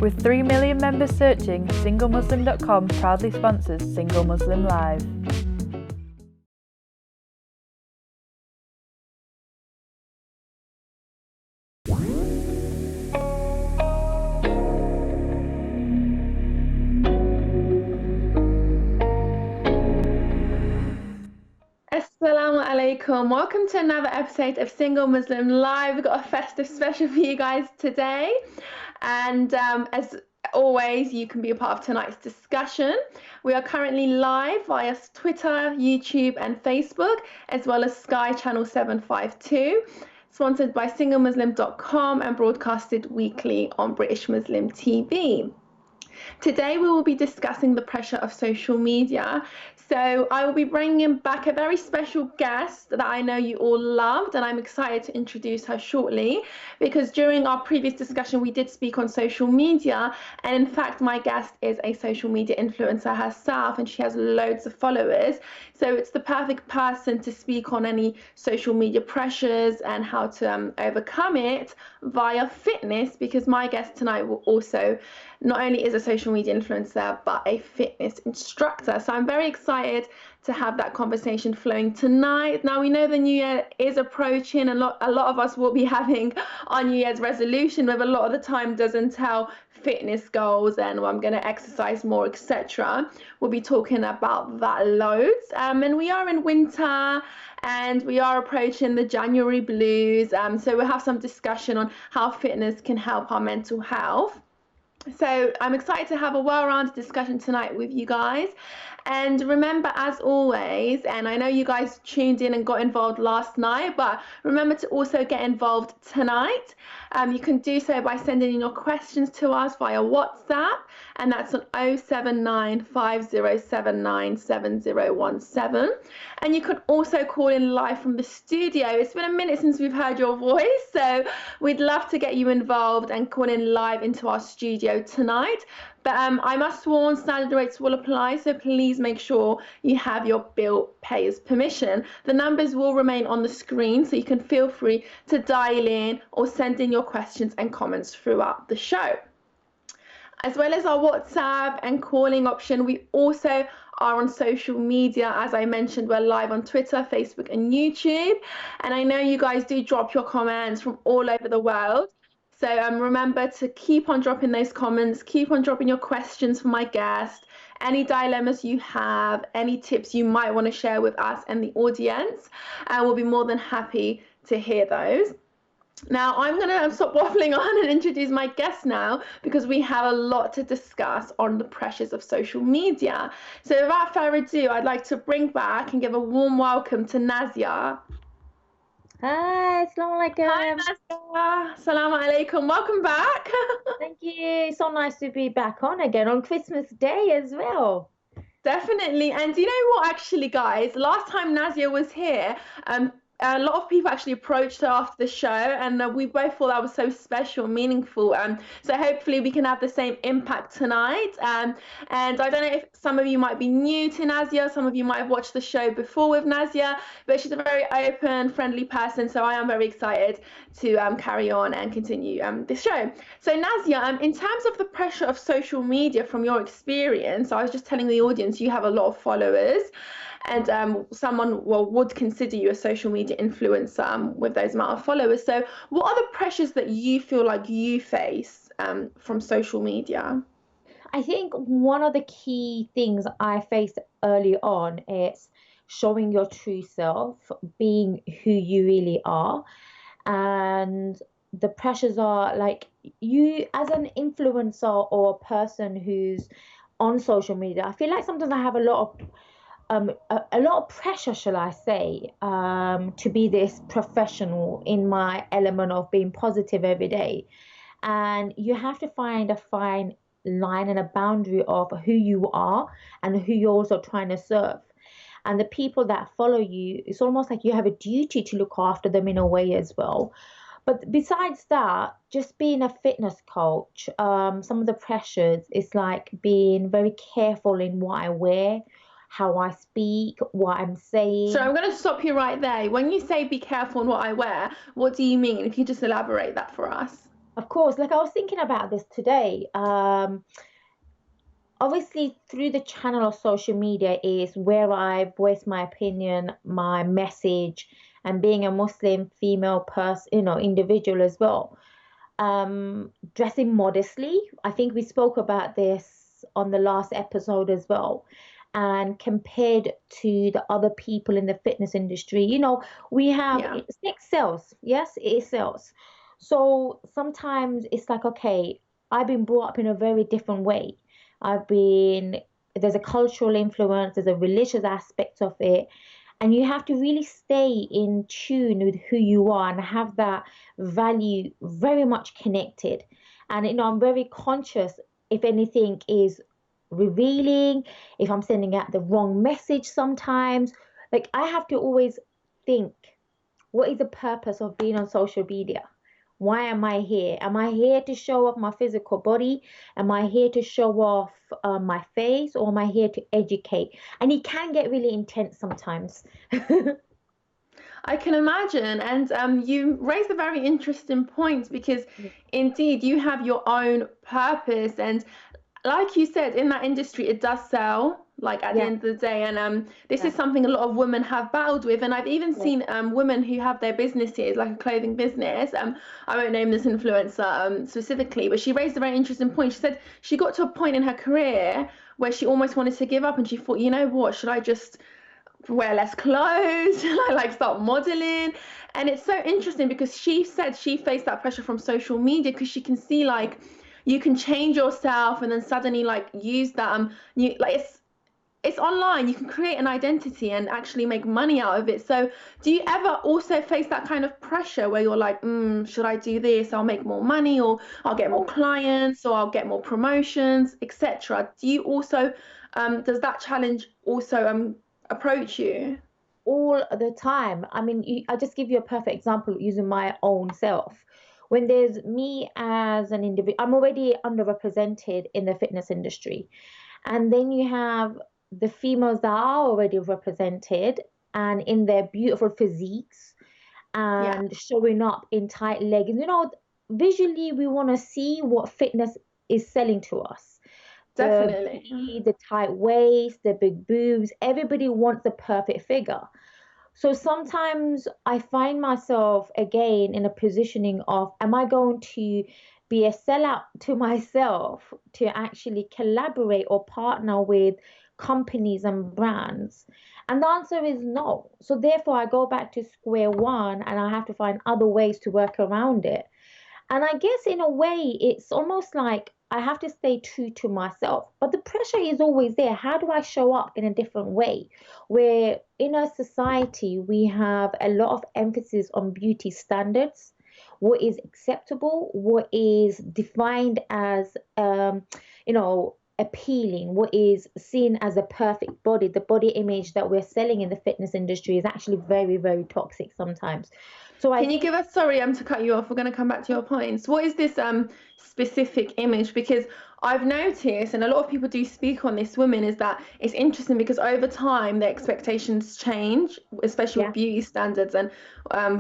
With 3 million members searching, SingleMuslim.com proudly sponsors Single Muslim Live. Assalamu alaikum. Welcome to another episode of Single Muslim Live. We've got a festive special for you guys today. And as always, you can be a part of tonight's discussion. We are currently live via Twitter, YouTube, and Facebook, as well as Sky Channel 752, sponsored by SingleMuslim.com and broadcasted weekly on British Muslim TV. Today we will be discussing the pressure of social media. So I will be bringing back a very special guest that I know you all loved, and I'm excited to introduce her shortly, because during our previous discussion we did speak on social media, and in fact my guest is a social media influencer herself and she has loads of followers. So it's the perfect person to speak on any social media pressures and how to overcome it via fitness, because my guest tonight will also not only is a social media influencer, but a fitness instructor. So I'm very excited to have that conversation flowing tonight. Now, we know the new year is approaching, and a lot of us will be having our New Year's resolution, with a lot of the time does entail fitness goals and I'm going to exercise more, etc. We'll be talking about that loads. And we are in winter and we are approaching the January blues. So we'll have some discussion on how fitness can help our mental health. So I'm excited to have a well-rounded discussion tonight with you guys. And remember, as always, and I know you guys tuned in and got involved last night, but remember to also get involved tonight. You can do so by sending in your questions to us via WhatsApp, and that's on 07950797017. And you can also call in live from the studio. It's been a minute since we've heard your voice, so we'd love to get you involved and call in live into our studio tonight. But I must warn, standard rates will apply, so please make sure you have your bill payer's permission. The numbers will remain on the screen, so you can feel free to dial in or send in your questions and comments throughout the show. As well as our WhatsApp and calling option, we also are on social media. As I mentioned, we're live on Twitter, Facebook, and YouTube. And I know you guys do drop your comments from all over the world. So remember to keep on dropping those comments, keep on dropping your questions for my guest, any dilemmas you have, any tips you might want to share with us and the audience, and we'll be more than happy to hear those. Now, I'm going to stop waffling on and introduce my guest now, because we have a lot to discuss on the pressures of social media. So without further ado, I'd like to bring back and give a warm welcome to Nazia. Hi, assalamu alaikum. Hi, Nazia. Assalamu alaikum. Welcome back. Thank you. So nice to be back on again on Christmas Day as well. Definitely. And you know what, actually, guys, last time Nazia was here, a lot of people actually approached her after the show, and we both thought that was so special, meaningful. So hopefully we can have the same impact tonight. And I don't know if some of you might be new to Nazia, some of you might have watched the show before with Nazia, but she's a very open, friendly person. So I am very excited to carry on and continue this show. So Nazia, in terms of the pressure of social media from your experience, I was just telling the audience you have a lot of followers, and someone would consider you a social media influencer with those amount of followers. So what are the pressures that you feel like you face from social media? I think one of the key things I faced early on is showing your true self, being who you really are. And the pressures are like, you as an influencer or a person who's on social media, I feel like sometimes I have a lot of pressure, shall I say, to be this professional in my element of being positive every day. And you have to find a fine line and a boundary of who you are and who you're also trying to serve. And the people that follow you, it's almost like you have a duty to look after them in a way as well. But besides that, just being a fitness coach, some of the pressures is like being very careful in what I wear, how I speak, what I'm So saying. I'm going to stop you right there. When you say be careful on what I wear, what do you mean? If you just elaborate that for us. Of course, like I was thinking about this today. Obviously, through the channel of social media is where I voice my opinion, my message, and being a Muslim female person, individual as well. Dressing modestly. I think we spoke about this on the last episode as well. And compared to the other people in the fitness industry, we have Yeah. it sells. Yes, it sells. So sometimes it's like, okay, I've been brought up in a very different way. I've been, there's a cultural influence, there's a religious aspect of it, and you have to really stay in tune with who you are and have that value very much connected. And I'm very conscious if anything is revealing, if I'm sending out the wrong message sometimes. Like I have to always think, what is the purpose of being on social media? Why am I here? Am I here to show off my physical body? Am I here to show off my face, or am I here to educate? And it can get really intense sometimes. I can imagine. And you raised a very interesting point because indeed you have your own purpose. And like you said, in that industry, it does sell, like at the Yeah, end of the day. And this yeah, is something a lot of women have battled with. And I've even yeah, seen women who have their businesses, like a clothing business. I won't name this influencer specifically, but she raised a very interesting point. She said she got to a point in her career where she almost wanted to give up, and she thought, you know what, should I just wear less clothes? Should I like start modeling? And it's so interesting because she said she faced that pressure from social media because she can see like you can change yourself and then suddenly like use that you like it's online, you can create an identity and actually make money out of it. So do you ever also face that kind of pressure where you're like, should I do this, I'll make more money, or I'll get more clients, or I'll get more promotions, etc.? Do you also does that challenge also approach you? all the time. I mean, I just give you a perfect example using my own self. When there's me as an individual, I'm already underrepresented in the fitness industry. And then you have the females that are already represented and in their beautiful physiques Yeah, and showing up in tight leggings. Visually, we want to see what fitness is selling to us. The definitely. booty, the tight waist, the big boobs. Everybody wants the perfect figure. So sometimes I find myself again in a positioning of, am I going to be a sellout to myself to actually collaborate or partner with companies and brands? And the answer is no. So therefore, I go back to square one and I have to find other ways to work around it. And I guess in a way, it's almost like I have to stay true to myself. But the pressure is always there. How do I show up in a different way? Where in our society, we have a lot of emphasis on beauty standards, what is acceptable, what is defined as, appealing, what is seen as a perfect body. The body image that we're selling in the fitness industry is actually very, very toxic sometimes. So I Can you think, give us, sorry, to cut you off. We're going to come back to your points. What is this specific image? Because I've noticed, and a lot of people do speak on this, women, is that it's interesting because over time the expectations change, especially yeah. with beauty standards and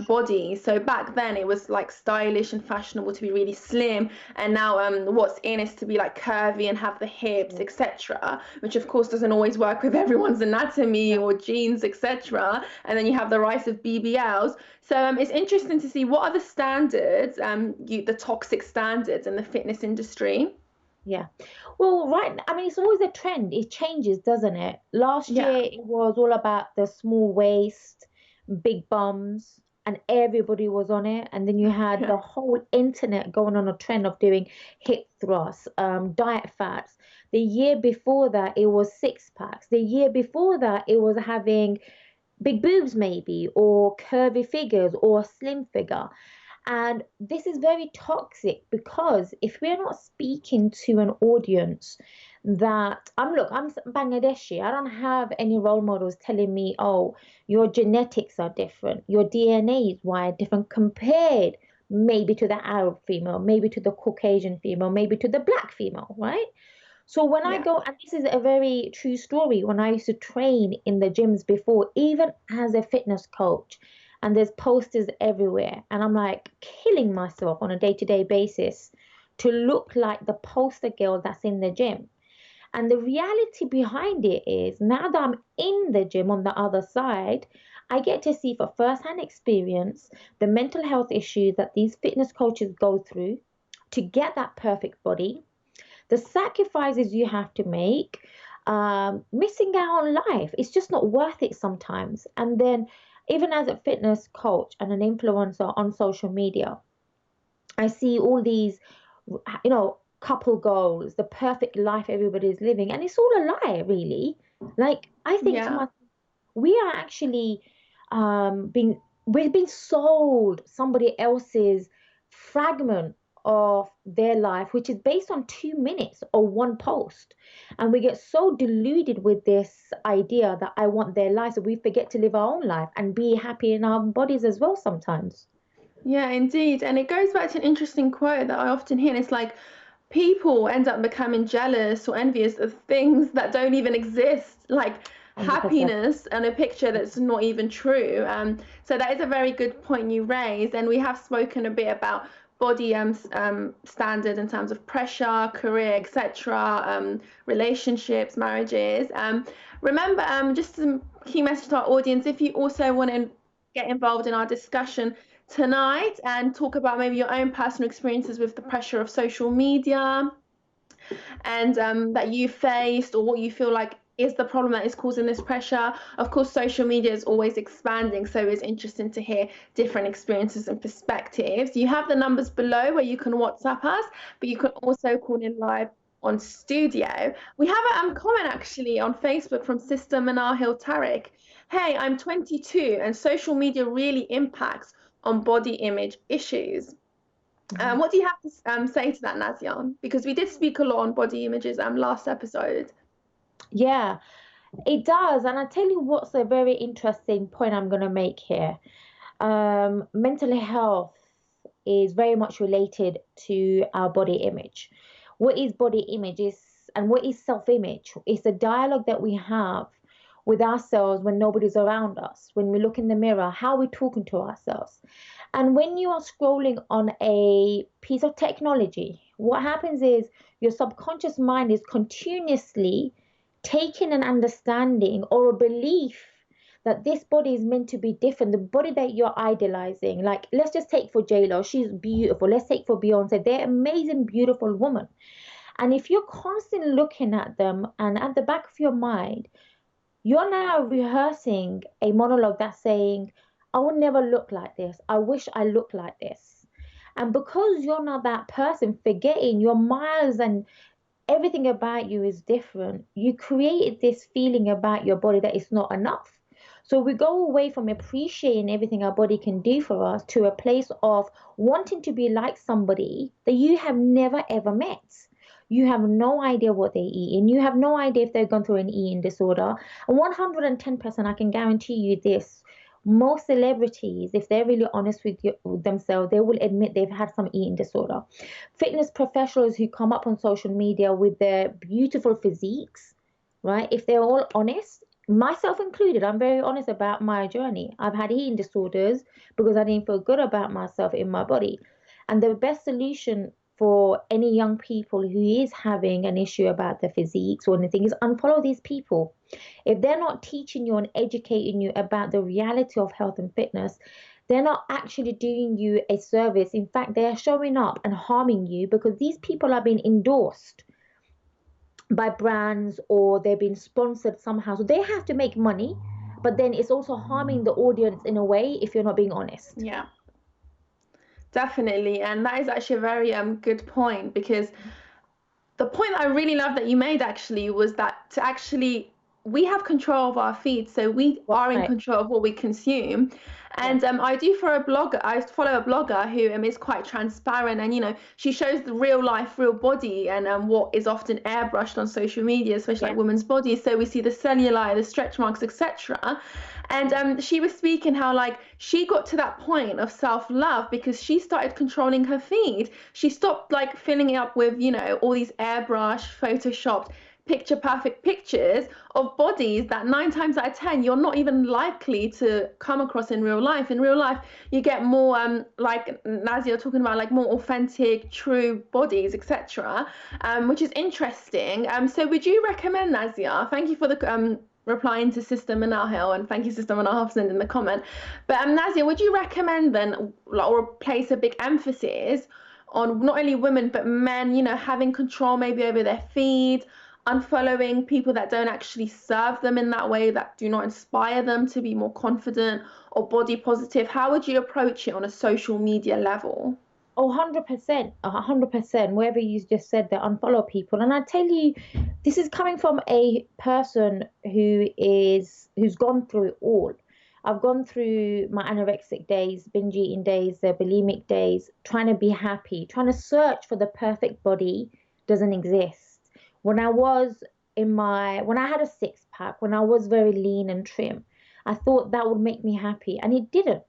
bodies. So back then it was like stylish and fashionable to be really slim, and now what's in is to be like curvy and have the hips, etc. Which of course doesn't always work with everyone's anatomy or genes, etc. And then you have the rise of BBLs. So it's interesting to see what are the standards, the toxic standards in the fitness industry. Yeah. Well, right. I mean, it's always a trend. It changes, doesn't it? Last Yeah, year, it was all about the small waist, big bums, and everybody was on it. And then you had yeah. the whole internet going on a trend of doing hip thrusts, diet fats. The year before that, it was six packs. The year before that, it was having big boobs, maybe, or curvy figures, or a slim figure. And this is very toxic because if we're not speaking to an audience that I'm Bangladeshi, I don't have any role models telling me, oh, your genetics are different, your DNA is wired different compared maybe to the Arab female, maybe to the Caucasian female, maybe to the black female, right? So when I Yeah. go, and this is a very true story, when I used to train in the gyms before, even as a fitness coach, and there's posters everywhere, and I'm like killing myself on a day-to-day basis to look like the poster girl that's in the gym. And the reality behind it is now that I'm in the gym on the other side, I get to see for first-hand experience the mental health issues that these fitness coaches go through to get that perfect body, the sacrifices you have to make, missing out on life. It's just not worth it sometimes. And then, even as a fitness coach and an influencer on social media, I see all these, couple goals, the perfect life everybody's living, and it's all a lie, really. Like, I think to Yeah. myself, we are actually we've been sold somebody else's fragment of their life, which is based on 2 minutes or one post. And we get so deluded with this idea that I want their life, so we forget to live our own life and be happy in our bodies as well sometimes. Yeah, indeed. And it goes back to an interesting quote that I often hear. And it's like people end up becoming jealous or envious of things that don't even exist, like 100%. happiness and a picture that's not even true. So that is a very good point you raised. And we have spoken a bit about body standard in terms of pressure, career, etc., relationships, marriages. Remember, just some key message to our audience, if you also want to get involved in our discussion tonight and talk about maybe your own personal experiences with the pressure of social media and that you faced, or what you feel like is the problem that is causing this pressure. Of course, social media is always expanding, so it's interesting to hear different experiences and perspectives. You have the numbers below where you can WhatsApp us, but you can also call in live on studio. We have a comment actually on Facebook from Sister Manahil Tariq. Hey, I'm 22 and social media really impacts on body image issues. Mhm. What do you have to say to that, Nazia? Because we did speak a lot on body images last episode. Yeah, it does. And I tell you what's a very interesting point I'm going to make here. Mental health is very much related to our body image. What is body image is, and what is self-image? It's the dialogue that we have with ourselves when nobody's around us, when we look in the mirror, how we're talking to ourselves. And when you are scrolling on a piece of technology, what happens is your subconscious mind is continuously taking an understanding or a belief that this body is meant to be different. The body that you're idolizing, like let's just take for J-Lo, she's beautiful. Let's take for Beyonce, they're amazing, beautiful women. And if you're constantly looking at them and at the back of your mind, you're now rehearsing a monologue that's saying, I will never look like this. I wish I looked like this. And because you're not that person, forgetting your miles and everything about you is different, you created this feeling about your body that it's not enough. So we go away from appreciating everything our body can do for us to a place of wanting to be like somebody that you have never ever met. You have no idea what they eat, and you have no idea if they've gone through an eating disorder. And 110%, I can guarantee you this, most celebrities, if they're really honest with themselves, they will admit they've had some eating disorder. Fitness professionals who come up on social media with their beautiful physiques, right? If they're all honest, myself included, I'm very honest about my journey. I've had eating disorders because I didn't feel good about myself in my body. And the best solution for any young people who is having an issue about their physiques or anything is unfollow these people. If they're not teaching you and educating you about the reality of health and fitness, they're not actually doing you a service. In fact, they are showing up and harming you because these people are being endorsed by brands or they're being sponsored somehow. So they have to make money, but then it's also harming the audience in a way if you're not being honest. Yeah, definitely. And that is actually a very good point, because the point I really love that you made actually was that to actually we have control of our feed, so we are in Right. control of what we consume. Yeah. And I do for a blogger. I follow a blogger who is quite transparent, and she shows the real life, real body, and what is often airbrushed on social media, especially Yeah. like women's bodies. So we see the cellulite, the stretch marks, etc. And she was speaking how like she got to that point of self-love because she started controlling her feed. She stopped like filling it up with all these airbrush, photoshopped picture perfect pictures of bodies that 9 times out of 10 you're not even likely to come across in real life. In real life, you get more like Nazia talking about, like more authentic, true bodies, etc. Which is interesting. So would you recommend, Nazia? Thank you for the replying to Sister Manahil, and thank you, Sister Manahil, in the comment. But Nazia, would you recommend then, or place a big emphasis on not only women but men, having control maybe over their feed, unfollowing people that don't actually serve them in that way, that do not inspire them to be more confident or body positive? How would you approach it on a social media level? Oh, 100%, 100%. Wherever you just said that, unfollow people. And I tell you, this is coming from a person who's gone through it all. I've gone through my anorexic days, binge eating days, the bulimic days, trying to be happy, trying to search for the perfect body doesn't exist. When I was when I had a six pack, when I was very lean and trim, I thought that would make me happy, and it didn't.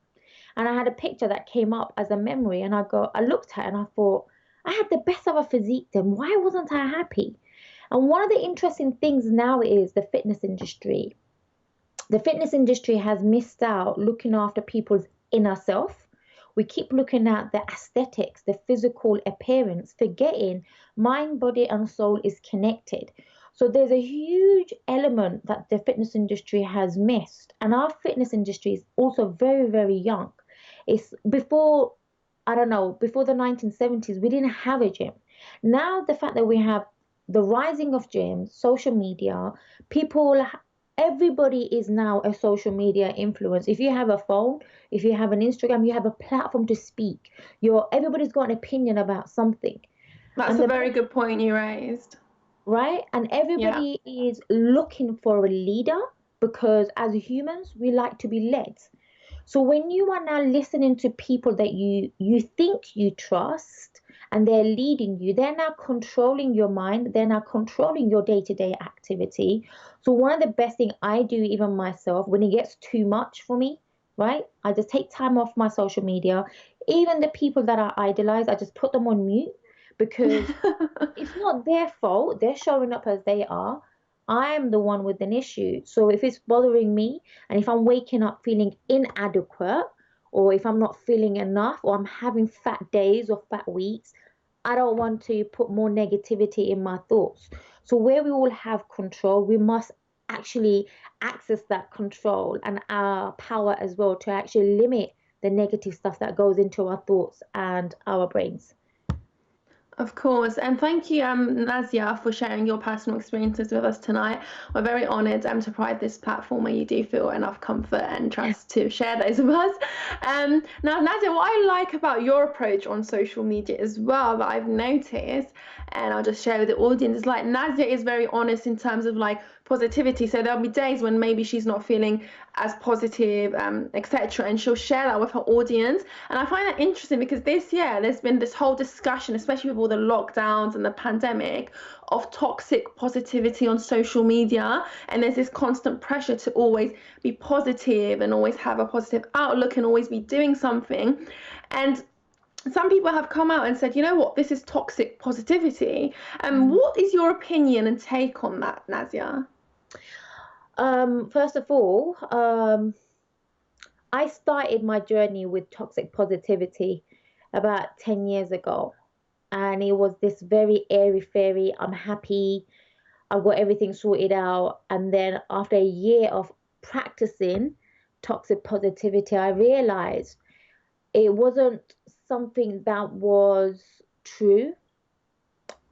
And I had a picture that came up as a memory, and I looked at it and I thought, I had the best of a physique then. Why wasn't I happy? And one of the interesting things now is the fitness industry. The fitness industry has missed out looking after people's inner self. We keep looking at the aesthetics, the physical appearance, forgetting mind, body, and soul is connected. So there's a huge element that the fitness industry has missed. And our fitness industry is also very, very young. It's before, I don't know, before the 1970s, we didn't have a gym. Now, the fact that we have the rising of gyms, social media, people, everybody is now a social media influence. If you have a phone, if you have an Instagram, you have a platform to speak. Everybody's got an opinion about something. That's And a the very good point you raised. right? And Yeah. everybody is looking for a leader because as humans, we like to be led. So when you are now listening to people that you think you trust and they're leading you, they're now controlling your mind, they're now controlling your day-to-day activity. So one of the best thing I do even myself when it gets too much for me, right? I just take time off my social media. Even the people that I idolize, I just put them on mute because it's not their fault. They're showing up as they are. I'm the one with an issue. So if it's bothering me and if I'm waking up feeling inadequate or if I'm not feeling enough or I'm having fat days or fat weeks, I don't want to put more negativity in my thoughts. So where we all have control, we must actually access that control and our power as well to actually limit the negative stuff that goes into our thoughts and our brains. Of course, and thank you, Nazia, for sharing your personal experiences with us tonight. We're very honoured to provide this platform where you do feel enough comfort and trust to share those with us. Now, Nazia, what I like about your approach on social media as well that I've noticed, and I'll just share with the audience, is like Nazia is very honest in terms of like positivity. So there'll be days when maybe she's not feeling as positive, etc., and she'll share that with her audience. And I find that interesting because this year there's been this whole discussion, especially with all the lockdowns and the pandemic, of toxic positivity on social media. And there's this constant pressure to always be positive and always have a positive outlook and always be doing something. And some people have come out and said, you know what, this is toxic positivity. What is your opinion and take on that, Nazia? First of all, I started my journey with toxic positivity about 10 years ago. And it was this very airy fairy, I'm happy, I've got everything sorted out. And then after a year of practicing toxic positivity, I realized it wasn't something that was true.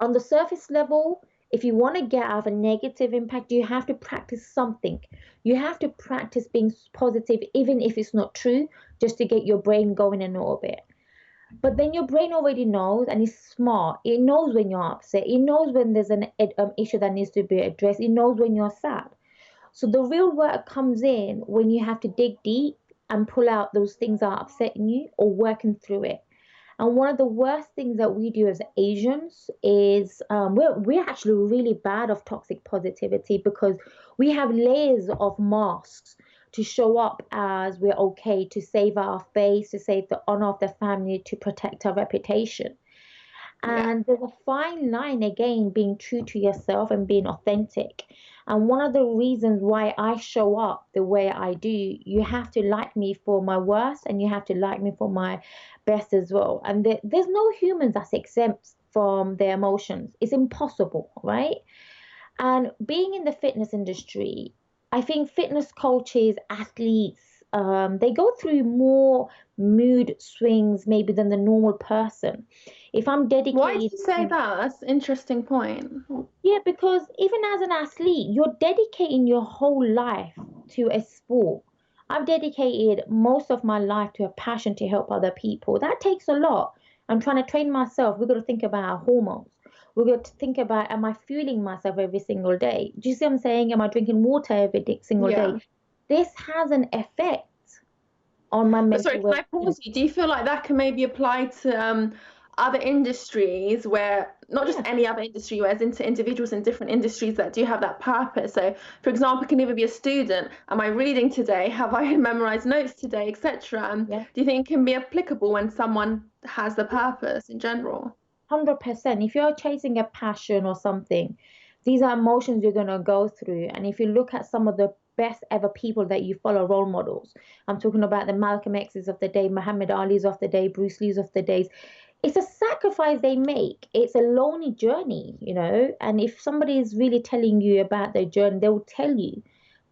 On the surface level, if you want to get out of a negative impact, you have to practice something. You have to practice being positive, even if it's not true, just to get your brain going a little bit. But then your brain already knows and is smart. It knows when you're upset. It knows when there's an issue that needs to be addressed. It knows when you're sad. So the real work comes in when you have to dig deep and pull out those things that are upsetting you or working through it. And one of the worst things that we do as Asians is we're actually really bad of toxic positivity because we have layers of masks to show up as we're okay, to save our face, to save the honor of the family, to protect our reputation. Yeah. And there's a fine line again, being true to yourself and being authentic. And one of the reasons why I show up the way I do, you have to like me for my worst and you have to like me for my best as well. And there's no humans that's exempt from their emotions. It's impossible, right? And being in the fitness industry, I think fitness coaches, athletes, they go through more mood swings maybe than the normal person. If I'm Why do dedicated you say to, that? That's an interesting point. yeah, because even as an athlete, you're dedicating your whole life to a sport. I've dedicated most of my life to a passion to help other people. That takes a lot. I'm trying to train myself. We've got to think about our hormones. We've got to think about, am I fueling myself every single day? Do you see what I'm saying? Am I drinking water every single day? Yeah. This has an effect on my But sorry, mental can I well-being. pause you? Do you feel like that can maybe apply to other industries where, not just Yeah. any other industry, whereas into individuals in different industries that do have that purpose? So, for example, can either be a student, am I reading today? Have I memorized notes today, etc.? Yeah. Do you think it can be applicable when someone has the purpose in general? 100%. If you're chasing a passion or something, these are emotions you're going to go through. And if you look at some of the best ever people that you follow, role models, I'm talking about the Malcolm X's of the day, Muhammad Ali's of the day, Bruce Lee's of the days. It's a sacrifice they make. It's a lonely journey, you know. And if somebody is really telling you about their journey, they will tell you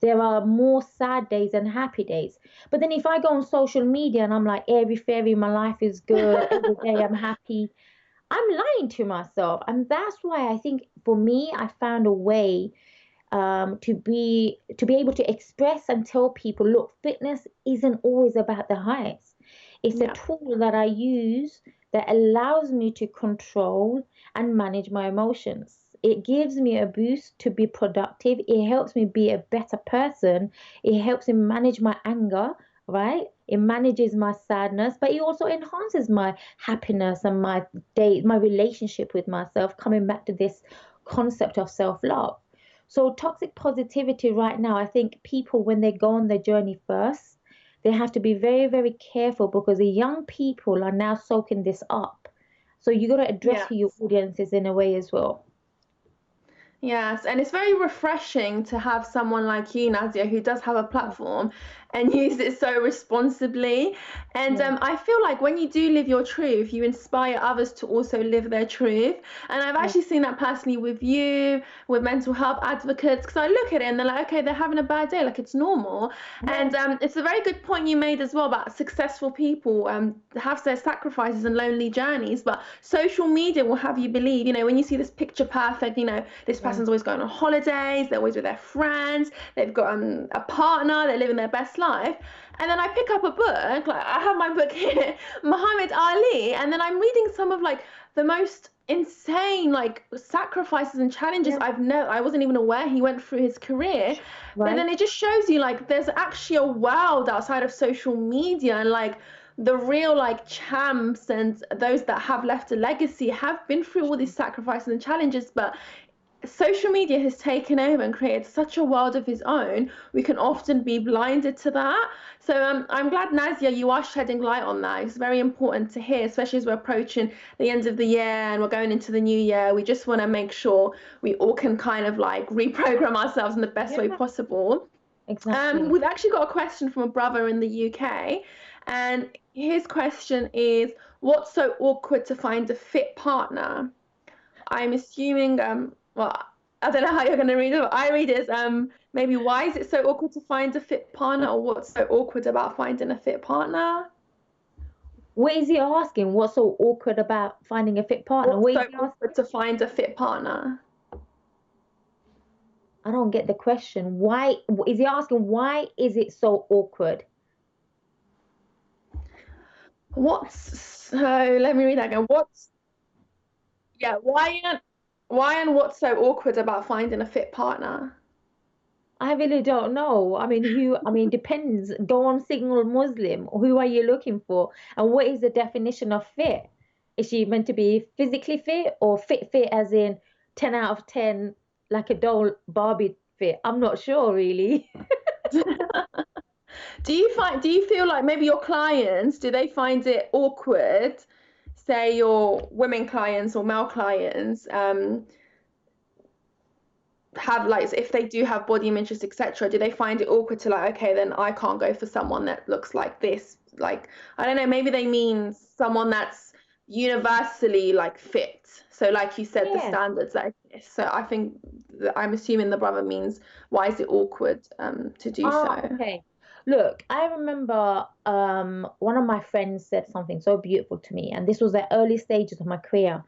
there are more sad days than happy days. But then if I go on social media and I'm like, every fairy, my life is good, every day I'm happy, I'm lying to myself. And that's why I think for me, I found a way to be able to express and tell people, look, fitness isn't always about the highs. It's a Yeah. tool that I use that allows me to control and manage my emotions. It gives me a boost to be productive. It helps me be a better person. It helps me manage my anger, right? It manages my sadness, but it also enhances my happiness and my relationship with myself, coming back to this concept of self-love. So toxic positivity right now, I think people when they go on their journey first, they have to be very, very careful because the young people are now soaking this up. So you got to address Yeah. who your audience is in a way as well. Yes, and it's very refreshing to have someone like you, Nazia, who does have a platform and use it so responsibly. And Yeah, I feel like when you do live your truth, you inspire others to also live their truth. And I've yeah, actually seen that personally with you, with mental health advocates, because I look at it and they're like, okay, they're having a bad day, like it's normal. yeah, And it's a very good point you made as well about successful people have their sacrifices and lonely journeys, but social media will have you believe, when you see this picture perfect, this yeah, person's always going on holidays, they're always with their friends, they've got a partner, they're living their best life. And then I pick up a book, like I have my book here, Muhammad Ali, and then I'm reading some of like the most insane like sacrifices and challenges yeah. I wasn't even aware he went through his career. But then Right? it just shows you like there's actually a world outside of social media, and like the real like champs and those that have left a legacy have been through all these sacrifices and challenges. But social media has taken over and created such a world of its own. We can often be blinded to that. So I'm glad, Nazia, you are shedding light on that. It's very important to hear, especially as we're approaching the end of the year and we're going into the new year. We just want to make sure we all can kind of like reprogram ourselves in the best way Yeah, possible. exactly. We've actually got a question from a brother in the UK, and his question is, what's so awkward to find a fit partner? I'm assuming, well, I don't know how you're going to read it, but I read it as maybe why is it so awkward to find a fit partner, or what's so awkward about finding a fit partner? What is he asking? What's so awkward about finding a fit partner? What's What is so he asking? awkward to find a fit partner? I don't get the question. Why is he asking why is it so awkward? Let me read that again. Yeah, why and what's so awkward about finding a fit partner? I really don't know. I mean, depends. Go on Single Muslim. Who are you looking for? And what is the definition of fit? Is she meant to be physically fit or fit as in 10 out of 10, like a doll Barbie fit? I'm not sure really. Do you feel like maybe your clients, do they find it awkward, say your women clients or male clients, have like, if they do have body images, etc., do they find it awkward to like, okay, then I can't go for someone that looks like this? Like, I don't know, maybe they mean someone that's universally like fit. So like you said, the Yeah. standards that exist. So I think I'm assuming the brother means why is it awkward to do Ah, so? okay. Look, I remember one of my friends said something so beautiful to me, and this was the early stages of my career.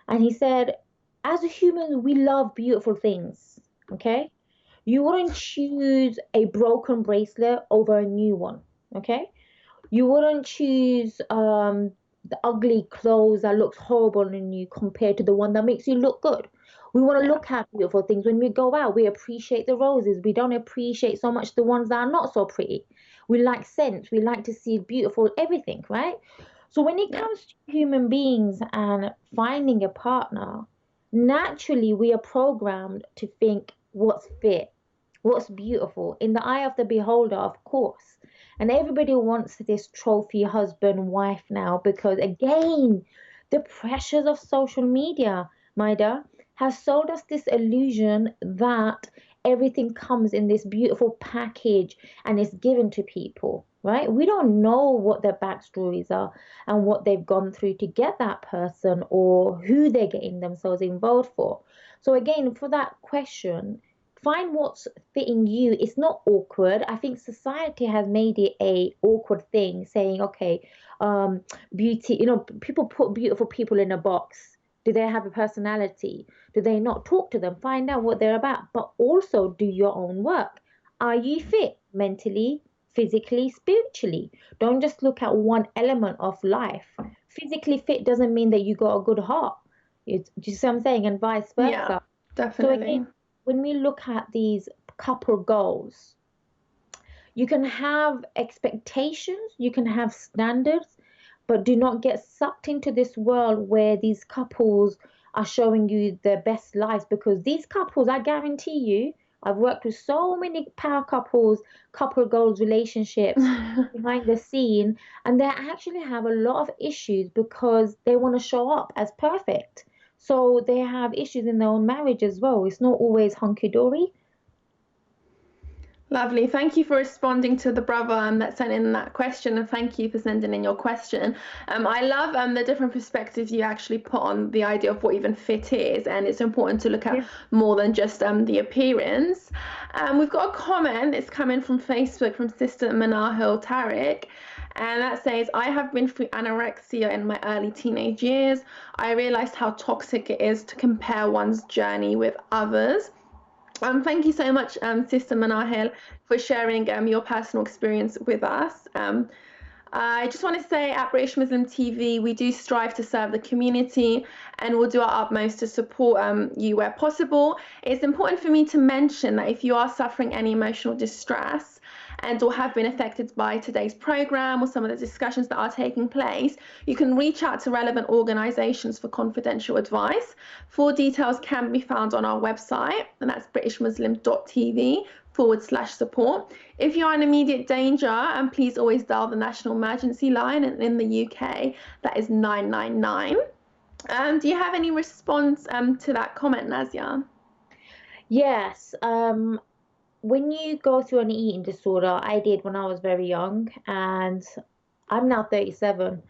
And he said, as a human, we love beautiful things. Okay? You wouldn't choose a broken bracelet over a new one. Okay? You wouldn't choose the ugly clothes that looks horrible on you compared to the one that makes you look good. We want to Yeah. look at beautiful things. When we go out, we appreciate the roses. We don't appreciate so much the ones that are not so pretty. We like scents. We like to see beautiful everything, right? So when it Yeah. comes to human beings and finding a partner, naturally we are programmed to think what's fit, what's beautiful in the eye of the beholder, of course. And everybody wants this trophy husband, wife now because, again, the pressures of social media, Maida, has sold us this illusion that everything comes in this beautiful package and is given to people, right? We don't know what their backstories are and what they've gone through to get that person or who they're getting themselves involved for. So, again, for that question, find what's fitting you. It's not awkward. I think society has made it a awkward thing, saying, okay, um, beauty. People put beautiful people in a box. Do they have a personality? Do they not talk to them? Find out what they're about, but also do your own work. Are you fit mentally, physically, spiritually? Don't just look at one element of life. Physically fit doesn't mean that you got a good heart. Do you see what I'm saying? And vice Yeah, versa. So again, definitely. when we look at these couple goals, you can have expectations, you can have standards, but do not get sucked into this world where these couples are showing you their best lives, because these couples, I guarantee you, I've worked with so many power couples, couple goals, relationships behind the scene, and they actually have a lot of issues because they want to show up as perfect. So they have issues in their own marriage as well. It's not always hunky dory. Lovely. Thank you for responding to the brother that sent in that question, and thank you for sending in your question. I love the different perspectives you actually put on the idea of what even fit is, and it's important to look at Yeah. more than just the appearance. We've got a comment. It's coming from Facebook from Sister Manahil Tariq. And that says, I have been through anorexia in my early teenage years. I realized how toxic it is to compare one's journey with others. Thank you so much, Sister Manahel, for sharing your personal experience with us. I just want to say at British Muslim TV, we do strive to serve the community and we'll do our utmost to support you where possible. It's important for me to mention that if you are suffering any emotional distress and or have been affected by today's program or some of the discussions that are taking place, you can reach out to relevant organisations for confidential advice. Full details can be found on our website, and that's BritishMuslim.tv/support. If you are in immediate danger, and please always dial the national emergency line, and in the UK, that is 999. Do you have any response to that comment, Nazia? Yes. When you go through an eating disorder, I did when I was very young, and I'm now 37.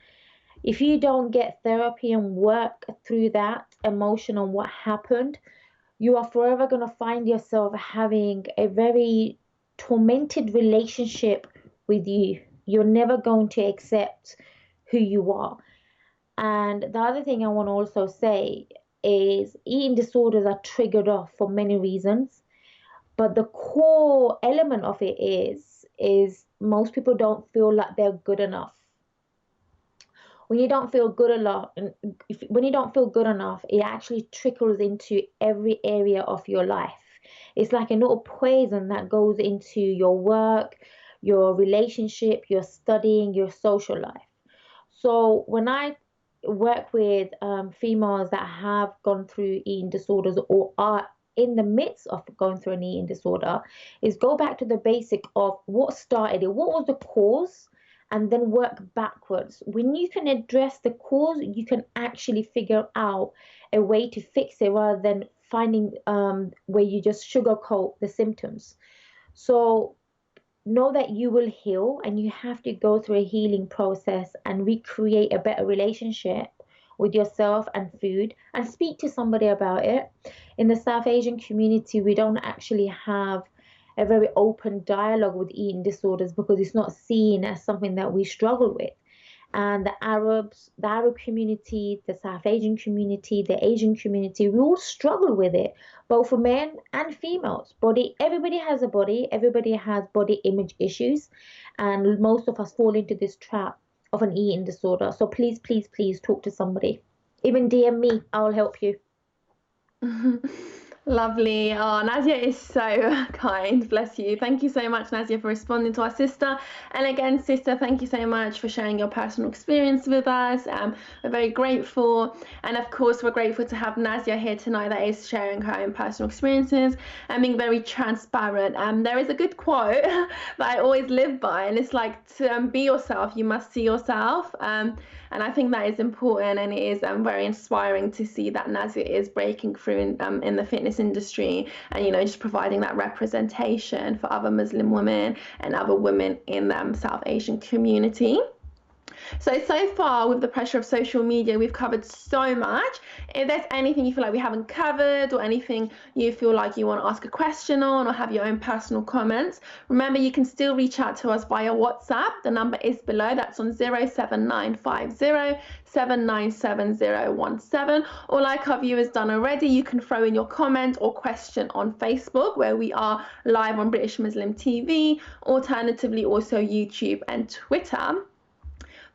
If you don't get therapy and work through that emotion and what happened, you are forever going to find yourself having a very tormented relationship with you. You're never going to accept who you are. And the other thing I want to also say is eating disorders are triggered off for many reasons, but the core element of it is most people don't feel like they're good enough. When you don't feel good enough, when you don't feel good enough, it actually trickles into every area of your life. It's like a little poison that goes into your work, your relationship, your studying, your social life. So when I work with females that have gone through eating disorders or are in the midst of going through an eating disorder, is go back to the basic of what started it, what was the cause, and then work backwards. When you can address the cause, you can actually figure out a way to fix it rather than finding where you just sugarcoat the symptoms. So know that you will heal, and you have to go through a healing process and recreate a better relationship with yourself and food, and speak to somebody about it. In the South Asian community, we don't actually have a very open dialogue with eating disorders because it's not seen as something that we struggle with. And the Arab community, the South Asian community, the Asian community, we all struggle with it, both for men and females. Everybody has a body, everybody has body image issues, and most of us fall into this trap of an eating disorder. So please, please, please talk to somebody. Even DM me, I'll help you. Lovely. Oh, Nazia is so kind. Bless you. Thank you so much, Nazia, for responding to our sister. And again, sister, thank you so much for sharing your personal experience with us. We're very grateful. And of course, we're grateful to have Nazia here tonight that is sharing her own personal experiences and being very transparent. There is a good quote that I always live by, and it's like, to be yourself, you must see yourself. And I think that is important, and it is very inspiring to see that Nazia is breaking through in the fitness industry, and just providing that representation for other Muslim women and other women in the South Asian community. So far with the pressure of social media, we've covered so much. If there's anything you feel like we haven't covered, or anything you feel like you want to ask a question on, or have your own personal comments, remember you can still reach out to us via WhatsApp. The number is below. That's on 07950 797017. Or like our viewers done already, you can throw in your comment or question on Facebook, where we are live on British Muslim TV, alternatively also YouTube and Twitter.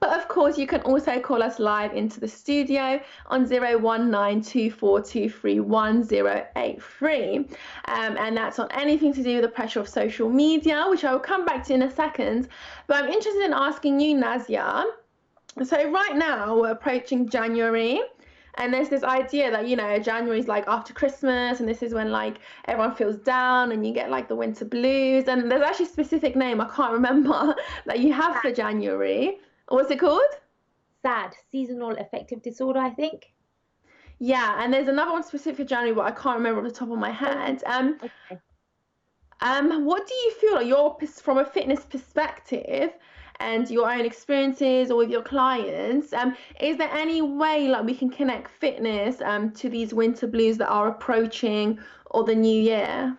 But of course, you can also call us live into the studio on 01924231083. And that's on anything to do with the pressure of social media, which I will come back to in a second. But I'm interested in asking you, Nazia. So right now we're approaching January. And there's this idea that, January is like after Christmas, and this is when like everyone feels down and you get like the winter blues. And there's actually a specific name, I can't remember, that you have for January. What's it called? SAD, seasonal affective disorder, I think. Yeah, and there's another one specific for January, but I can't remember off the top of my head. Okay. What do you feel like from a fitness perspective and your own experiences or with your clients, is there any way like we can connect fitness to these winter blues that are approaching, or the new year?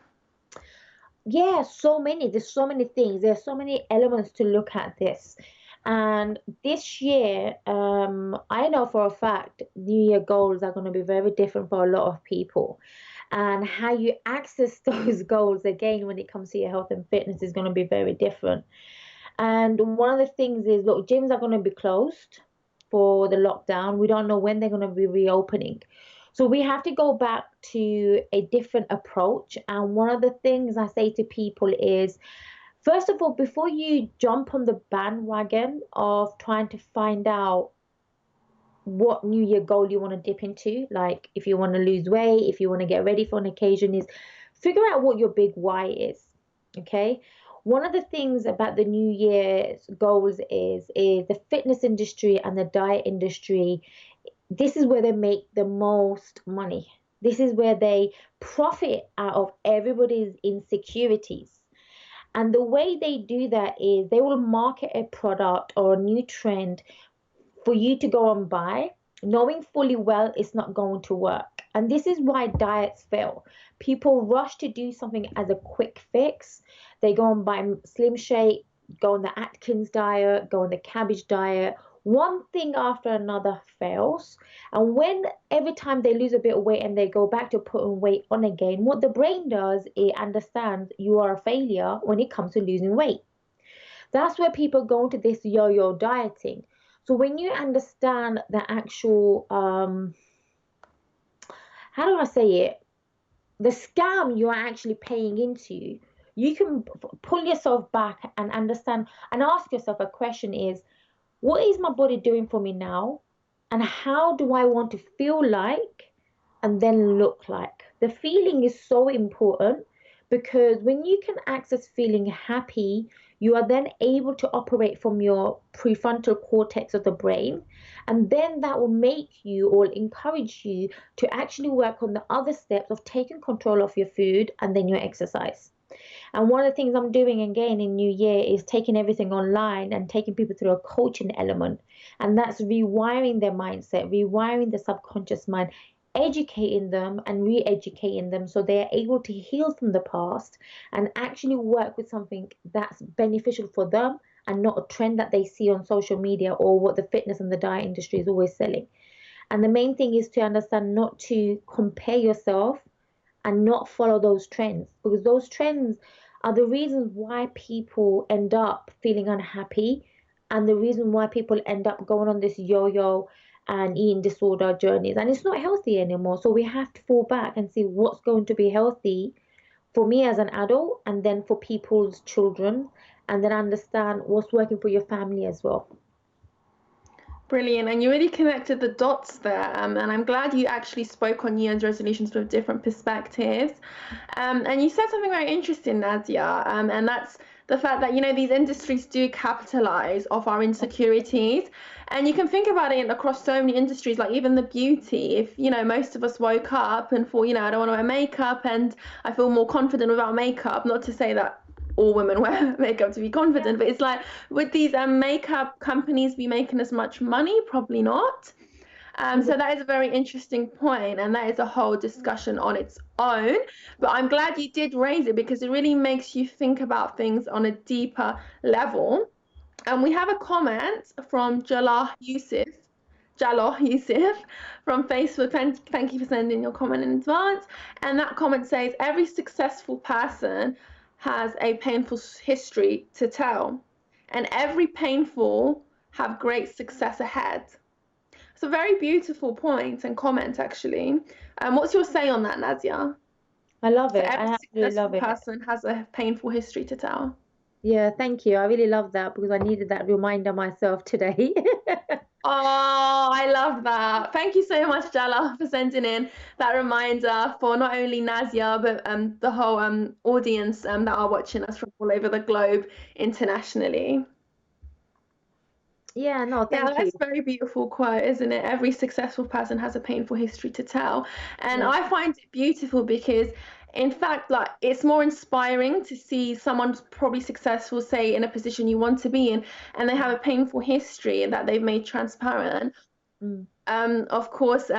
Yeah, there's so many things. There's so many elements to look at this. And this year, I know for a fact, New Year goals are going to be very different for a lot of people. And how you access those goals again when it comes to your health and fitness is going to be very different. And one of the things is, look, gyms are going to be closed for the lockdown. We don't know when they're going to be reopening. So we have to go back to a different approach. And one of the things I say to people is, first of all, before you jump on the bandwagon of trying to find out what New Year goal you want to dip into, like if you want to lose weight, if you want to get ready for an occasion, is figure out what your big why is. Okay. One of the things about the New Year's goals is the fitness industry and the diet industry. This is where they make the most money. This is where they profit out of everybody's insecurities. And the way they do that is they will market a product or a new trend for you to go and buy, knowing fully well it's not going to work. And this is why diets fail. People rush to do something as a quick fix. They go and buy Slim Shake, go on the Atkins diet, go on the cabbage diet. One thing after another fails. And every time they lose a bit of weight and they go back to putting weight on again, what the brain does, it understands you are a failure when it comes to losing weight. That's where people go into this yo-yo dieting. So when you understand the actual, how do I say it? the scam you're actually paying into, you can pull yourself back and understand and ask yourself a question is, what is my body doing for me now? And how do I want to feel like and then look like? The feeling is so important because when you can access feeling happy, you are then able to operate from your prefrontal cortex of the brain. And then that will make you or encourage you to actually work on the other steps of taking control of your food and then your exercise. And one of the things I'm doing again in New Year is taking everything online and taking people through a coaching element. And that's rewiring their mindset, rewiring the subconscious mind, educating them and re educating them so they are able to heal from the past and actually work with something that's beneficial for them and not a trend that they see on social media or what the fitness and the diet industry is always selling. And the main thing is to understand not to compare yourself and not follow those trends because those trends are the reasons why people end up feeling unhappy and the reason why people end up going on this yo-yo and eating disorder journeys, and it's not healthy anymore. So we have to fall back and see what's going to be healthy for me as an adult and then for people's children, and then understand what's working for your family as well. Brilliant. And you really connected the dots there. And I'm glad you actually spoke on New Year's resolutions with different perspectives. And you said something very interesting, Nazia, and that's the fact that, you know, these industries do capitalize off our insecurities. And you can think about it across so many industries, like even the beauty. If, you know, most of us woke up and thought, you know, I don't want to wear makeup and I feel more confident without makeup, not to say that all women wear makeup to be confident, but it's like, would these makeup companies be making as much money? Probably not. So that is a very interesting point, and that is a whole discussion on its own. But I'm glad you did raise it because it really makes you think about things on a deeper level. And we have a comment from Jalal Yusuf from Facebook. Thank you for sending your comment in advance. And that comment says, every successful person has a painful history to tell, and every painful have great success ahead. It's a very beautiful point and comment, actually. What's your say on that, Nazia? I love it. So every I absolutely love successful it. person has a painful history to tell. Yeah, thank you. I really love that because I needed that reminder myself today. Oh, I love that. Thank you so much, Jala, for sending in that reminder for not only Nazia, but the whole audience that are watching us from all over the globe internationally. Yeah, no, Yeah, thank that's you. a very beautiful quote, isn't it? Every successful person has a painful history to tell. And Yeah. I find it beautiful because, in fact, like it's more inspiring to see someone probably successful, say, in a position you want to be in, and they have a painful history that they've made transparent. Mm. Of course,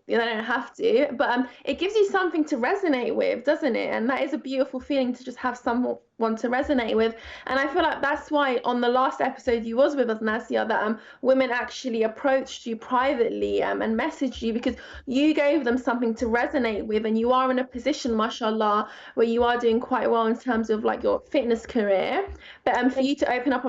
they don't have to, but it gives you something to resonate with, doesn't it? And that is a beautiful feeling to just have someone to resonate with. And I feel like that's why on the last episode you was with us, Nazia, that women actually approached you privately and messaged you because you gave them something to resonate with, and you are in a position, mashallah, where you are doing quite well in terms of like your fitness career. But for you to open up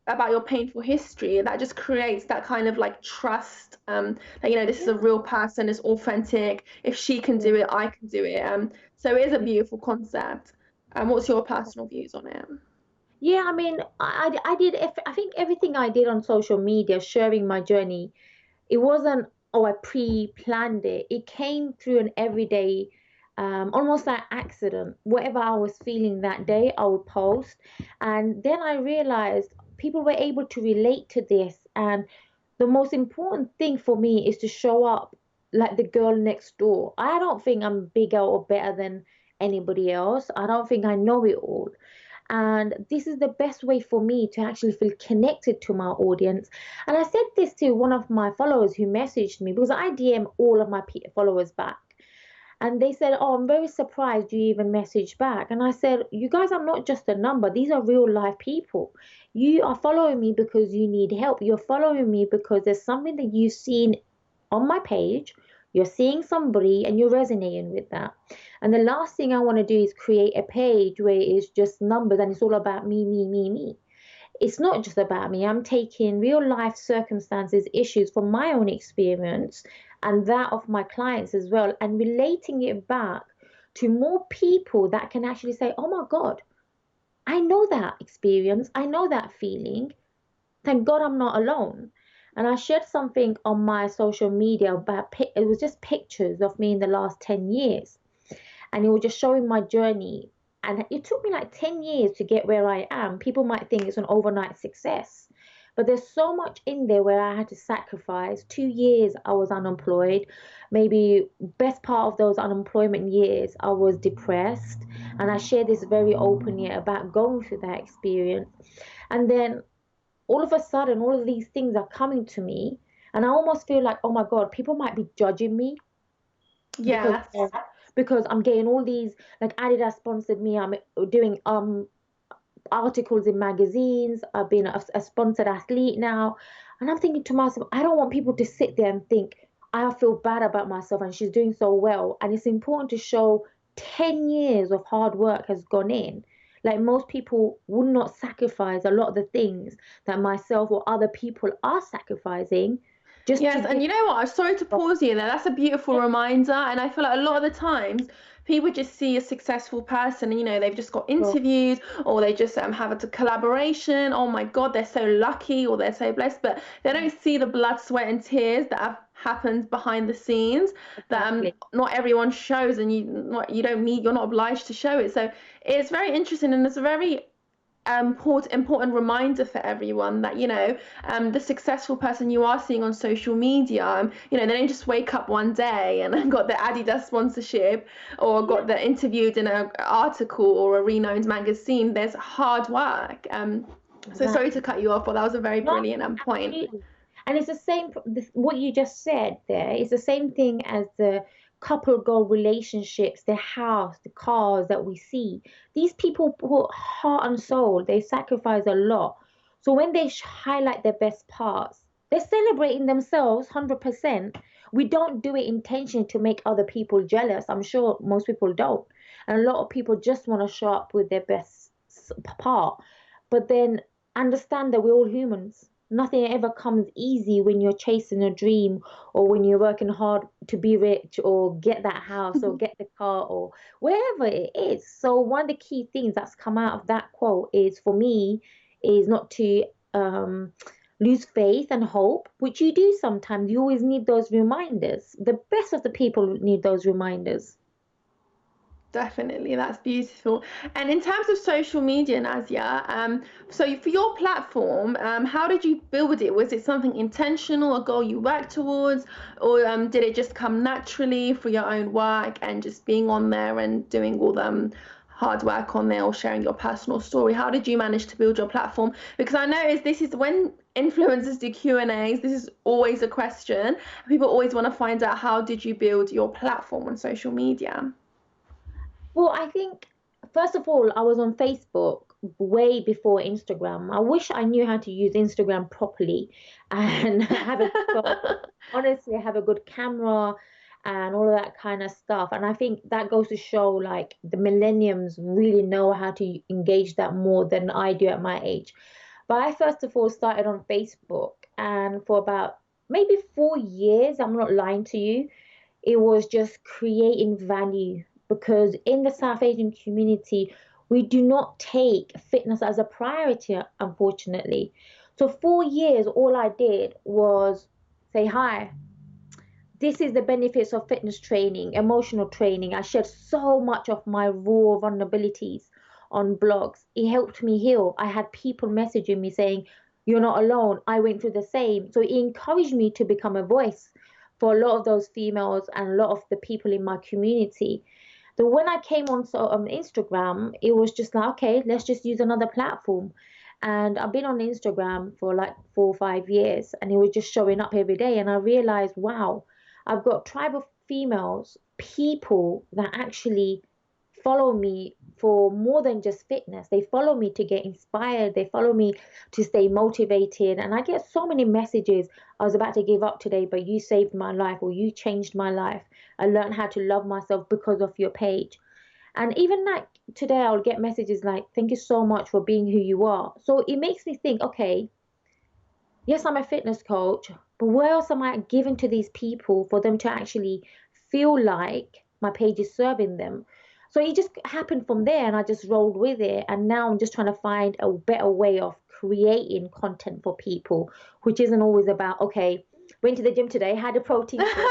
about your painful history, that just creates that kind of like trust, that, you know, this is a real person, it's authentic. If she can do it, I can do it. So it is a beautiful concept. What's your personal views on it? Yeah, I mean, I did, I think everything I did on social media, sharing my journey, it wasn't, oh, I pre-planned it. It came through an everyday, almost like accident. Whatever I was feeling that day, I would post. And then I realized people were able to relate to this. And the most important thing for me is to show up like the girl next door. I don't think I'm bigger or better than anybody else. I don't think I know it all. And this is the best way for me to actually feel connected to my audience. And I said this to one of my followers who messaged me because I DM all of my followers back. And they said, oh, I'm very surprised you even messaged back. And I said, you guys are not just a number. These are real life people. You are following me because you need help. You're following me because there's something that you've seen on my page. You're seeing somebody and you're resonating with that. And the last thing I want to do is create a page where it's just numbers and it's all about me, me, me, me. It's not just about me. I'm taking real life circumstances, issues from my own experience and that of my clients as well, and relating it back to more people that can actually say, oh my God, I know that experience. I know that feeling. Thank God I'm not alone. And I shared something on my social media about it was just pictures of me in the last 10 years. And it was just showing my journey. And it took me like 10 years to get where I am. People might think it's an overnight success. But there's so much in there where I had to sacrifice. 2 years I was unemployed. Maybe best part of those unemployment years, I was depressed. And I share this very openly about going through that experience. And then all of a sudden, all of these things are coming to me. And I almost feel like, oh my God, people might be judging me because Yes. because I'm getting all these, like Adidas sponsored me. I'm doing articles in magazines. I've been a sponsored athlete now, and I'm thinking to myself, I don't want people to sit there and think I feel bad about myself and she's doing so well. And it's important to show 10 years of hard work has gone in. Like most people would not sacrifice a lot of the things that myself or other people are sacrificing just to Yes, and get. you know what? I'm sorry to pause you there. That's a beautiful reminder. And I feel like a lot of the times people just see a successful person and, they've just got interviews or they just have a collaboration. Oh my God, they're so lucky or they're so blessed. But they don't see the blood, sweat, and tears that have happened behind the scenes that Exactly. not everyone shows, and you're not obliged to show it. So it's very interesting, and it's a very important reminder for everyone that the successful person you are seeing on social media, they don't just wake up one day and got the Adidas sponsorship or got the interviewed in an article or a renowned magazine. There's hard work. So sorry to Exactly. cut you off, but that was a very No, brilliant point. absolutely. And it's the same, what you just said there is the same thing as the couple goal relationships, the house, the cars that we see. These people put heart and soul, they sacrifice a lot. So when they highlight their best parts, they're celebrating themselves 100%. We don't do it intentionally to make other people jealous. I'm sure most people don't. And a lot of people just want to show up with their best part. But then understand that we're all humans. Nothing ever comes easy when you're chasing a dream or when you're working hard to be rich or get that house or get the car or wherever it is. So one of the key things that's come out of that quote is for me is not to um, lose faith and hope, which you do sometimes. You always need those reminders. The best of the people need those reminders. Definitely, that's beautiful. And in terms of social media, Nazia, so for your platform, how did you build it? Was it something intentional, a goal you worked towards, or did it just come naturally for your own work and just being on there and doing all the hard work on there or sharing your personal story? How did you manage to build your platform? Because I noticed this is when influencers do Q&As, this is always a question. People always want to find out, how did you build your platform on social media? Well, I think first of all, I was on Facebook way before Instagram. I wish I knew how to use Instagram properly and have a honestly have a good camera and all of that kind of stuff. And I think that goes to show like the millenniums really know how to engage that more than I do at my age. But I first of all started on Facebook, and for about maybe 4 years, I'm not lying to you, it was just creating value because in the South Asian community, we do not take fitness as a priority, unfortunately. So 4 years, all I did was say, hi, this is the benefits of fitness training, emotional training. I shared so much of my raw vulnerabilities on blogs. It helped me heal. I had people messaging me saying, you're not alone. I went through the same. So it encouraged me to become a voice for a lot of those females and a lot of the people in my community. So when I came on Instagram, it was just like, okay, let's just use another platform. And I've been on Instagram for like 4 or 5 years, and it was just showing up every day. And I realized, wow, I've got tribe of females, people that actually follow me for more than just fitness. They follow me to get inspired. They follow me to stay motivated. And I get so many messages. I was about to give up today, but you saved my life, or you changed my life. I learned how to love myself because of your page. And even like today, I'll get messages like, thank you so much for being who you are. So it makes me think, okay, yes, I'm a fitness coach, but what else am I giving to these people for them to actually feel like my page is serving them? So it just happened from there, and I just rolled with it. And now I'm just trying to find a better way of creating content for people, which isn't always about, okay, went to the gym today, had a protein shake.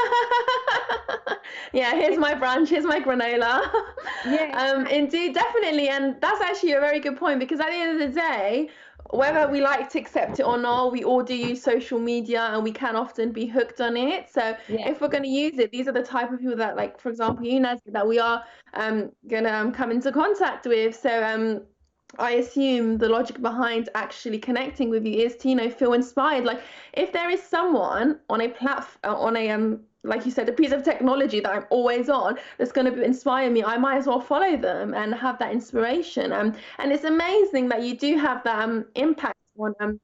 Yeah, here's my brunch, here's my granola. Yeah, Indeed, definitely. And that's actually a very good point, because at the end of the day, whether we like to accept it or not, we all do use social media and we can often be hooked on it. So yeah. if we're going to use it, these are the type of people that, like, for example, you, Nazia, that we are going to come into contact with. So I assume the logic behind actually connecting with you is to, feel inspired. Like, if there is someone on a platform, on a like you said, a piece of technology that I'm always on that's going to inspire me, I might as well follow them and have that inspiration. And it's amazing that you do have that impact on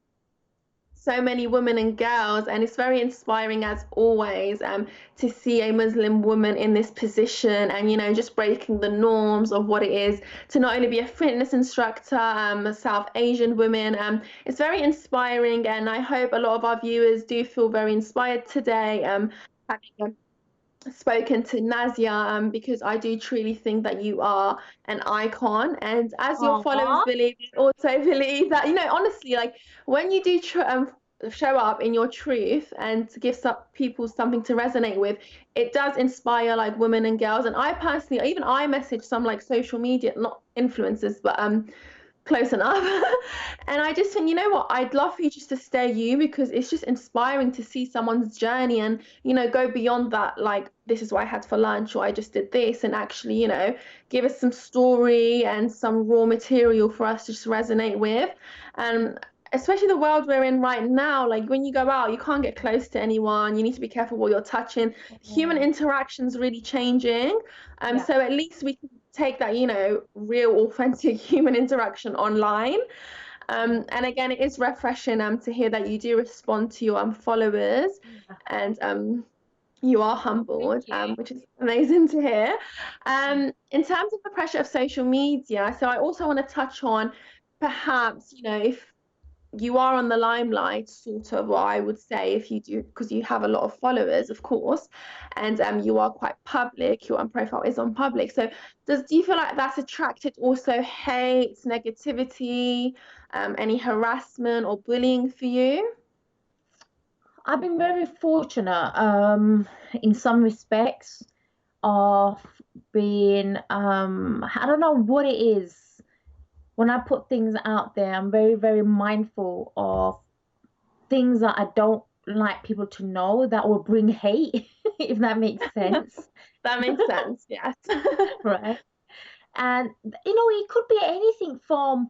so many women and girls, and it's very inspiring as always to see a Muslim woman in this position, and just breaking the norms of what it is to not only be a fitness instructor, a South Asian woman. It's very inspiring, and I hope a lot of our viewers do feel very inspired today, having spoken to Nazia, because I do truly think that you are an icon. And as your followers Aw. believe, I also believe that, honestly, like, when you do show up in your truth and to give people something to resonate with, it does inspire, like, women and girls. And I personally, even I message some, like, social media, not influencers, but close enough. And I just think, you know what, I'd love for you just to stay you, because it's just inspiring to see someone's journey and, go beyond that, like, this is what I had for lunch, or I just did this, and actually, give us some story and some raw material for us to just resonate with. And especially the world we're in right now, like, when you go out, you can't get close to anyone. You need to be careful what you're touching. Human interaction's really changing. Yeah. So at least we can take that, real, authentic human interaction online. And again, it is refreshing to hear that you do respond to your followers, and you are humbled, you. which is amazing to hear. In terms of the pressure of social media, so I also want to touch on, perhaps, if you are on the limelight, sort of, or I would say, if you do, because you have a lot of followers, of course, and you are quite public, your profile is on public. So do you feel like that's attracted also hate, negativity, any harassment or bullying for you? I've been very fortunate in some respects of being I don't know what it is. When I put things out there, I'm very, very mindful of things that I don't like people to know that will bring hate, if that makes sense. That makes sense, yes. Right. And it could be anything from,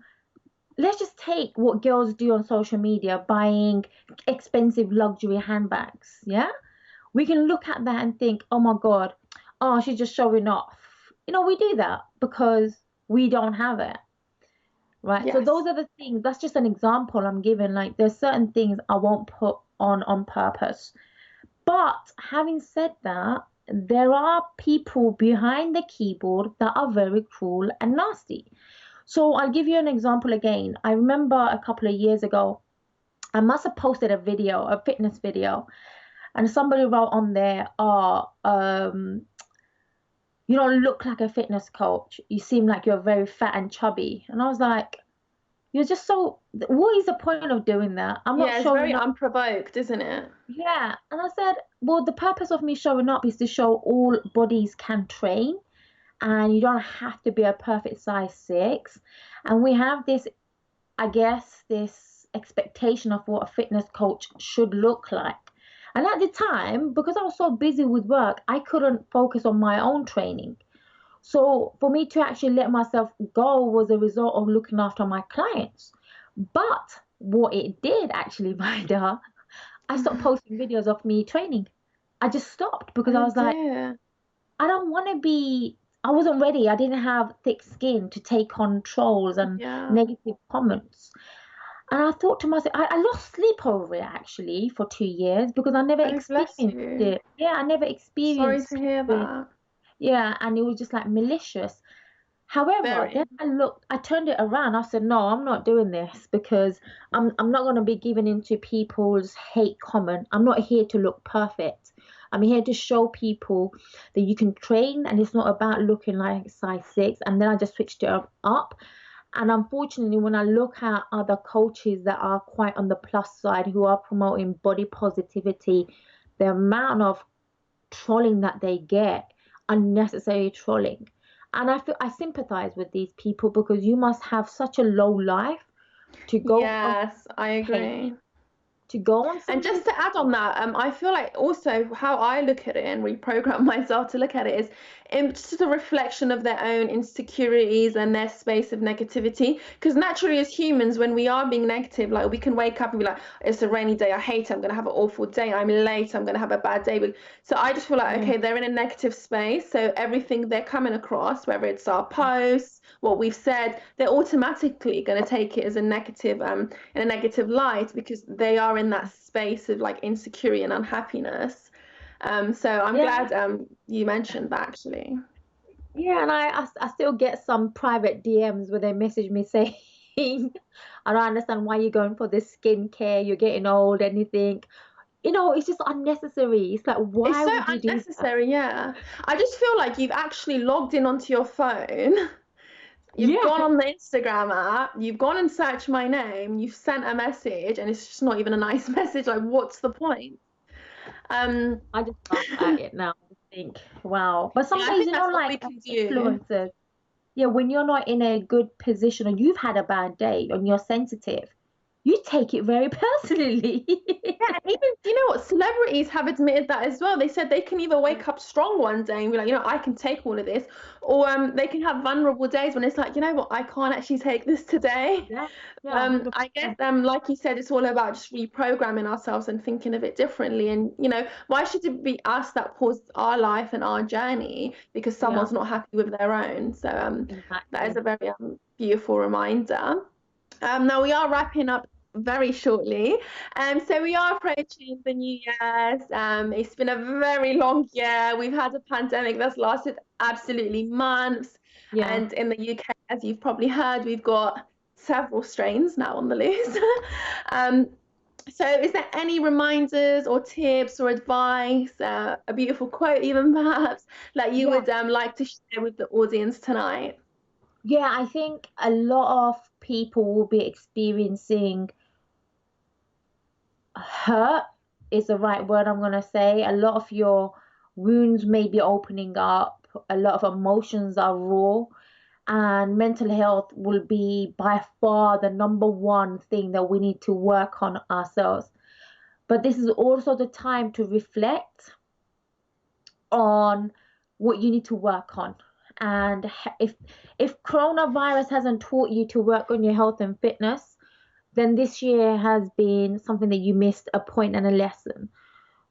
let's just take what girls do on social media, buying expensive luxury handbags. Yeah. We can look at that and think, oh my God, oh, she's just showing off. We do that because we don't have it. Right. So Yes. those are the things, that's just an example I'm giving. Like, there's certain things I won't put on purpose. But having said that, there are people behind the keyboard that are very cruel and nasty. So I'll give you an example again. I remember a couple of years ago, I must have posted a video, a fitness video, and somebody wrote on there, you don't look like a fitness coach. You seem like you're very fat and chubby. And I was like, you're just so, what is the point of doing that? I'm not Yeah, it's showing very up. unprovoked, isn't it? Yeah. And I said, well, the purpose of me showing up is to show all bodies can train, and you don't have to be a perfect size 6. And we have this, I guess, this expectation of what a fitness coach should look like. And at the time, because I was so busy with work, I couldn't focus on my own training. So for me to actually let myself go was a result of looking after my clients. But what it did actually, Maedeh, I stopped posting videos of me training. I just stopped because I was like, dear. I don't want to be, I wasn't ready. I didn't have thick skin to take on trolls and Yeah. negative comments. And I thought to myself, I lost sleep over it actually for 2 years because I never Oh, bless experienced you. it. Yeah, I never Sorry experienced to hear sleeping. that. Yeah, and it was just like malicious. However, Very. then I turned it around. I said, no, I'm not doing this because I'm not going to be giving into people's hate comment. I'm not here to look perfect. I'm here to show people that you can train, and it's not about looking like size 6. And then I just switched it up. And unfortunately, when I look at other coaches that are quite on the plus side, who are promoting body positivity, the amount of trolling that they get, unnecessary trolling. And I sympathize with these people, because you must have such a low life to go on Yes, I agree. to go on And something. just to add on that, I feel like also how I look at it and reprogram myself to look at it is just a reflection of their own insecurities and their space of negativity. Because naturally, as humans, when we are being negative, like we can wake up and be like, it's a rainy day, I hate it, I'm going to have an awful day, I'm late, I'm going to have a bad day. So I just feel like, okay, they're in a negative space. So everything they're coming across, whether it's our posts, what we've said, they're automatically going to take it as a negative, in a negative light, because they are in that space of like insecurity and unhappiness. So I'm glad you mentioned that, actually. Yeah, and I still get some private DMs where they message me saying, I don't understand why you're going for this skincare, you're getting old, anything. It's just unnecessary. It's like, why It's so would you do that? unnecessary, yeah. I just feel like you've actually logged in onto your phone. You've gone on the Instagram app, you've gone and searched my name, you've sent a message, and it's just not even a nice message. Like, what's the point? I just laugh at it now. I just think, wow. But some I days, think that's what we like can do. influencers, when you're not in a good position, or you've had a bad day and you're sensitive, you take it very personally. Yeah, and even, you know what, celebrities have admitted that as well. They said they can either wake up strong one day and be like, I can take all of this, or they can have vulnerable days when it's like, you know what, I can't actually take this today. Yeah, I guess, like you said, it's all about just reprogramming ourselves and thinking of it differently. And, why should it be us that paused our life and our journey because someone's not happy with their own? So that is a very beautiful reminder. Now we are wrapping up very shortly. So we are approaching the New Year's. It's been a very long year. We've had a pandemic that's lasted absolutely months. And in the UK, as you've probably heard, we've got several strains now on the loose. So is there any reminders or tips or advice, a beautiful quote even perhaps, that you would like to share with the audience tonight? Yeah, I think a lot of people will be experiencing hurt, is the right word I'm going to say. A lot of your wounds may be opening up. A lot of emotions are raw, and mental health will be by far the number one thing that we need to work on ourselves. But this is also the time to reflect on what you need to work on. And if coronavirus hasn't taught you to work on your health and fitness, then this year has been something that you missed, a point and a lesson.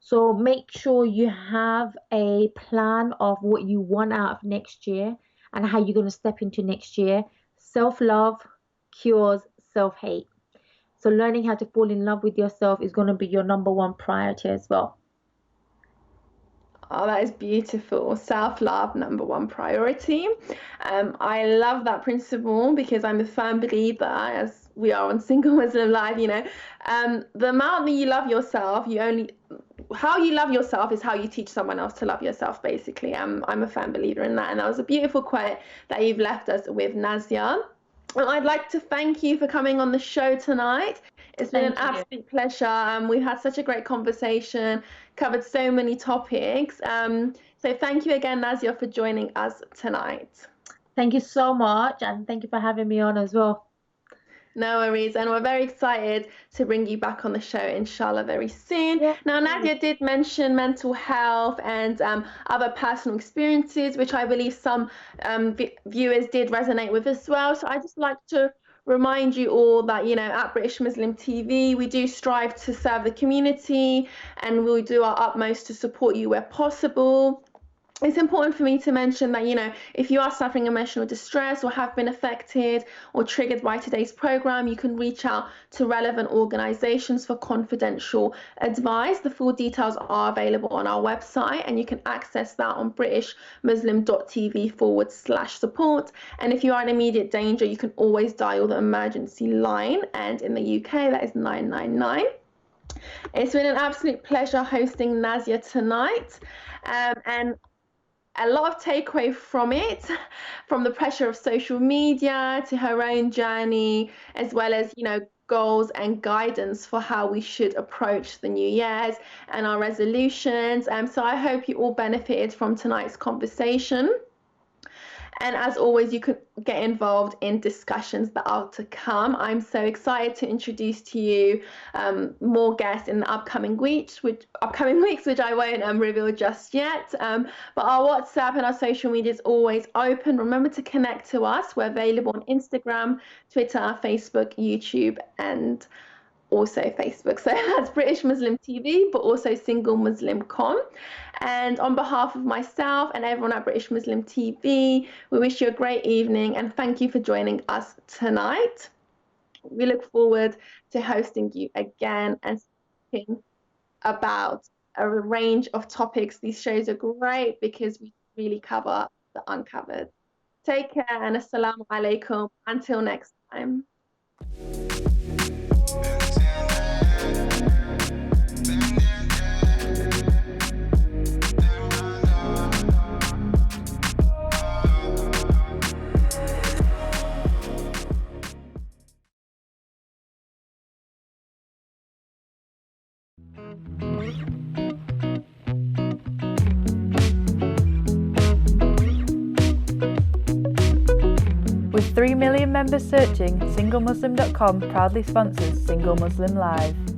So make sure you have a plan of what you want out of next year and how you're going to step into next year. Self-love cures self-hate. So learning how to fall in love with yourself is going to be your number one priority as well. Oh, that is beautiful. Self-love, number one priority. I love that principle because I'm a firm believer, as we are on Single Muslim Live, the amount that you love yourself, how you love yourself is how you teach someone else to love yourself, basically. I'm a firm believer in that. And that was a beautiful quote that you've left us with, Nazia. Well, I'd like to thank you for coming on the show tonight. It's been an absolute pleasure. We've had such a great conversation, covered so many topics. So thank you again, Nazia, for joining us tonight. Thank you so much, and thank you for having me on as well. No worries, and we're very excited to bring you back on the show, inshallah, very soon. Now, Nazia did mention mental health and other personal experiences, which I believe some viewers did resonate with as well. So I just like to remind you all that, at British Muslim TV, we do strive to serve the community, and we'll do our utmost to support you where possible. It's important for me to mention that, if you are suffering emotional distress or have been affected or triggered by today's program, you can reach out to relevant organizations for confidential advice. The full details are available on our website, and you can access that on BritishMuslim.tv/support. And if you are in immediate danger, you can always dial the emergency line, and in the UK, that is 999. It's been an absolute pleasure hosting Nazia tonight. And a lot of takeaway from it, from the pressure of social media to her own journey, as well as, goals and guidance for how we should approach the new year's and our resolutions. So I hope you all benefited from tonight's conversation. And as always, you could get involved in discussions that are to come. I'm so excited to introduce to you more guests in the upcoming weeks, which I won't reveal just yet. But our WhatsApp and our social media is always open. Remember to connect to us. We're available on Instagram, Twitter, Facebook, YouTube, and also Facebook. So that's British Muslim TV, but also SingleMuslim.com. And on behalf of myself and everyone at British Muslim TV, we wish you a great evening and thank you for joining us tonight. We look forward to hosting you again and speaking about a range of topics. These shows are great because we really cover the uncovered. Take care and assalamu alaikum. Until next time. With 3 million members searching, SingleMuslim.com proudly sponsors Single Muslim Live.